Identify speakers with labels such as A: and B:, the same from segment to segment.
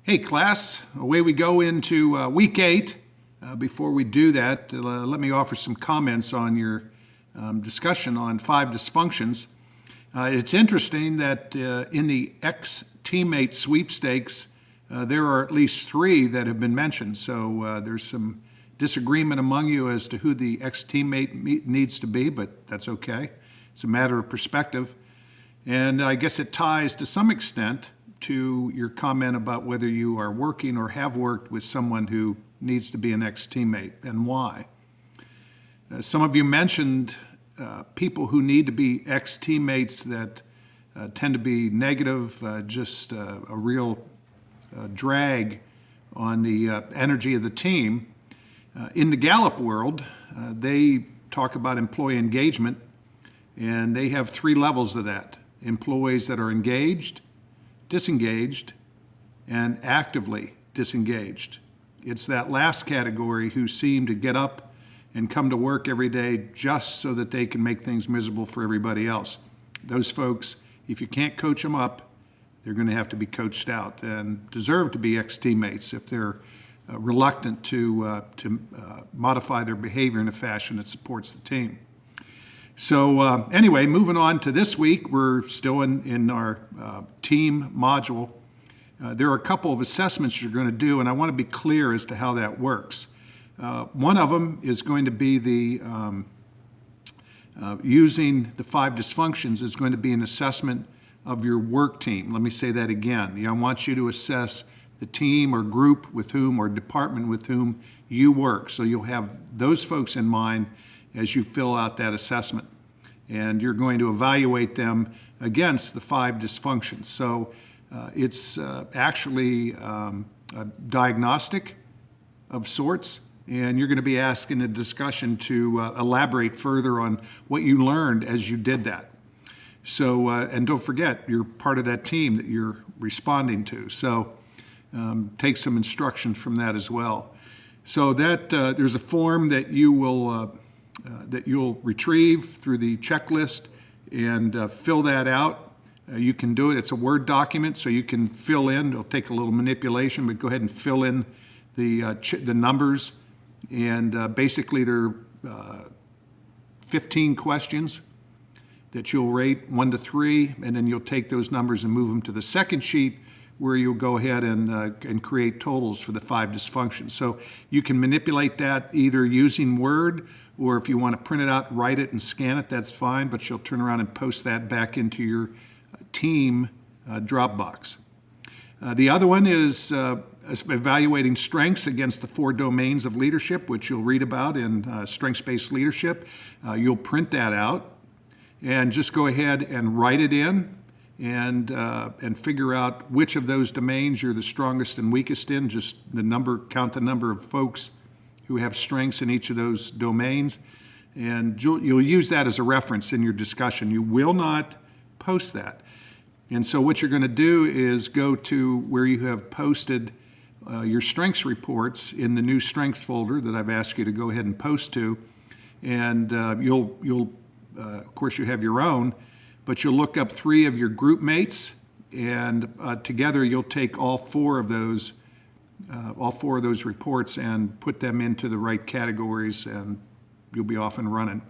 A: Hey class, away we go into week 8. Before we do that, let me offer some comments on your discussion on 5 dysfunctions. It's interesting that in the ex-teammate sweepstakes, there are at least 3 that have been mentioned. So there's some disagreement among you as to who the ex-teammate needs to be, but that's okay. It's a matter of perspective. And I guess it ties to some extent to your comment about whether you are working or have worked with someone who needs to be an ex-teammate and why. Some of you mentioned people who need to be ex-teammates that tend to be negative, just a real drag on the energy of the team. In the Gallup world, they talk about employee engagement, and they have 3 levels of that. Employees that are engaged, disengaged, and actively disengaged. It's that last category who seem to get up and come to work every day just so that they can make things miserable for everybody else. Those folks, if you can't coach them up, they're going to have to be coached out and deserve to be ex-teammates if they're reluctant to modify their behavior in a fashion that supports the team. So anyway, moving on to this week, we're still in our team module. There are a couple of assessments you're going to do, and I want to be clear as to how that works. One of them is going to be the using the 5 dysfunctions is going to be an assessment of your work team. Let me say that again. I want you to assess the team or group with whom or department with whom you work. So you'll have those folks in mind as you fill out that assessment. And you're going to evaluate them against the 5 dysfunctions. So it's actually a diagnostic of sorts, and you're going to be asked in a discussion to elaborate further on what you learned as you did that. So, and don't forget, you're part of that team that you're responding to. So take some instruction from that as well. So that there's a form that you will that you'll retrieve through the checklist and fill that out. You can do it. It's a Word document, so you can fill in. It'll take a little manipulation, but go ahead and fill in the numbers. And basically, there are 15 questions that you'll rate 1 to 3, and then you'll take those numbers and move them to the second sheet, where you'll go ahead and create totals for the 5 dysfunctions. So you can manipulate that either using Word, or if you want to print it out, write it and scan it, that's fine, but you'll turn around and post that back into your team Dropbox. The other one is evaluating strengths against the 4 domains of leadership, which you'll read about in Strengths-Based Leadership. You'll print that out and just go ahead and write it in and figure out which of those domains you're the strongest and weakest in. Just count the number of folks who have strengths in each of those domains, and you'll use that as a reference in your discussion. You will not post that. And so what you're going to do is go to where you have posted your strengths reports in the new strengths folder that I've asked you to go ahead and post to, and you'll of course you have your own, but you'll look up 3 of your group mates, and together you'll take all 4 of those reports and put them into the right categories, and you'll be off and running.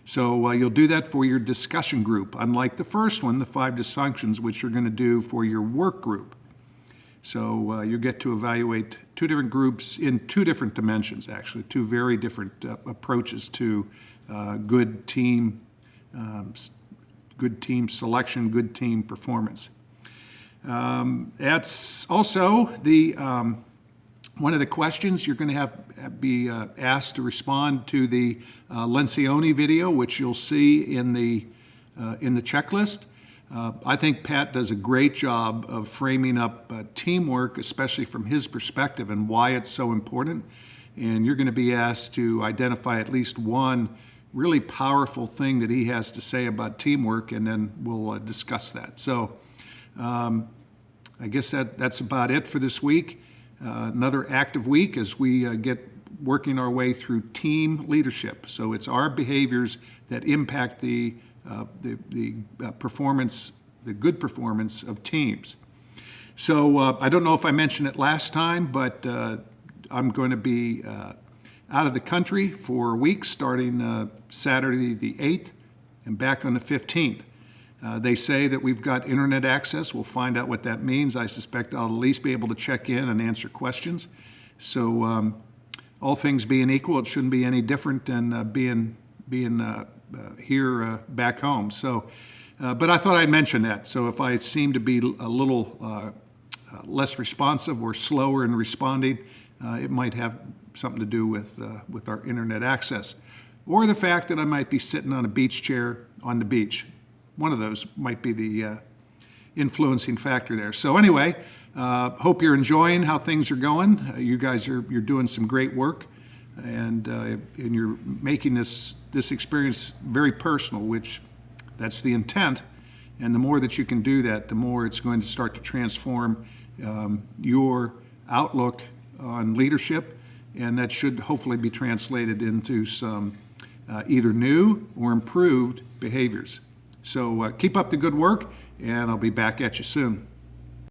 A: So you'll do that for your discussion group, unlike the first one, the 5 dysfunctions, which you're going to do for your work group. So you get to evaluate 2 different groups in 2 different dimensions, actually, 2 very different approaches to good team selection, good team performance. That's also the one of the questions you're going to be asked to respond to the Lencioni video, which you'll see in the checklist. I think Pat does a great job of framing up teamwork, especially from his perspective, and why it's so important. And you're going to be asked to identify at least one really powerful thing that he has to say about teamwork, and then we'll discuss that. So I guess that's about it for this week. Another active week as we get working our way through team leadership. So it's our behaviors that impact the performance, the good performance of teams. So I don't know if I mentioned it last time, but I'm going to be out of the country for a week starting Saturday the 8th and back on the 15th. They say that we've got internet access. We'll find out what that means. I suspect I'll at least be able to check in and answer questions. So all things being equal, it shouldn't be any different than being here back home. So, but I thought I'd mention that. So if I seem to be a little less responsive or slower in responding, it might have something to do with our internet access, or the fact that I might be sitting on a beach chair on the beach. One of those might be the influencing factor there. So anyway, hope you're enjoying how things are going. You guys you're doing some great work, and you're making this experience very personal, which that's the intent. And the more that you can do that, the more it's going to start to transform your outlook on leadership, and that should hopefully be translated into some either new or improved behaviors. So keep up the good work, and I'll be back at you soon.